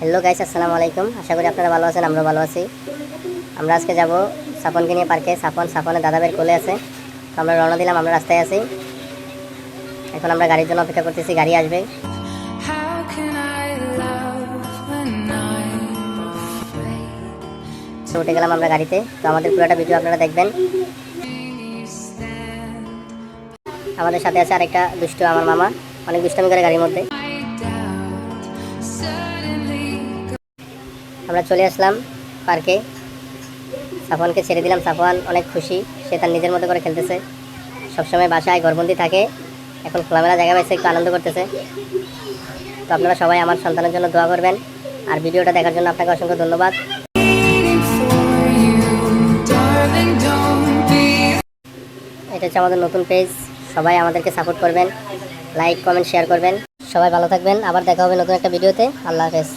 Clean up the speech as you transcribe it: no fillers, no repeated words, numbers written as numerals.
Hello guys, আসসালামু আলাইকুম। আশা করি আপনারা ভালো আছেন, আমরা ভালো আছি। আমরা আজকে যাব সাফনকে নিয়ে পার্কে। সাফনের দাদা বের কোলে আছে। তো আমরা রওনা দিলাম, আমরা রাস্তায় আছি। এখন আমরা গাড়ির জন্য অপেক্ষা করতেছি, গাড়ি আসবে। তো উঠে গেলাম আমরা গাড়িতে। তো আমাদের পুরোটা ভিডিও আপনারা দেখবেন। আমাদের সাথে আছে আরেকটা দুষ্টু, আমার মামা। অনেক দুষ্টামি করে গাড়ির মধ্যে। আমরা চলে আসলাম পার্কে। সাফওয়ানকে ছেড়ে দিলাম। সাফওয়ান অনেক খুশি, সে তার নিজের মতো করে খেলতেছে। সবসময় বাসায় ঘরবন্দি থাকে, এখন খোলামেলা জায়গা পাইছে, একটু আনন্দ করতেছে। তো আপনারা সবাই আমার সন্তানের জন্য দোয়া করবেন। আর ভিডিওটা দেখার জন্য আপনাকে অসংখ্য ধন্যবাদ। এটা হচ্ছে আমাদের নতুন পেজ, সবাই আমাদেরকে সাপোর্ট করবেন, লাইক কমেন্ট শেয়ার করবেন। সবাই ভালো থাকবেন, আবার দেখা হবে নতুন একটা ভিডিওতে। আল্লাহ হাফেজ।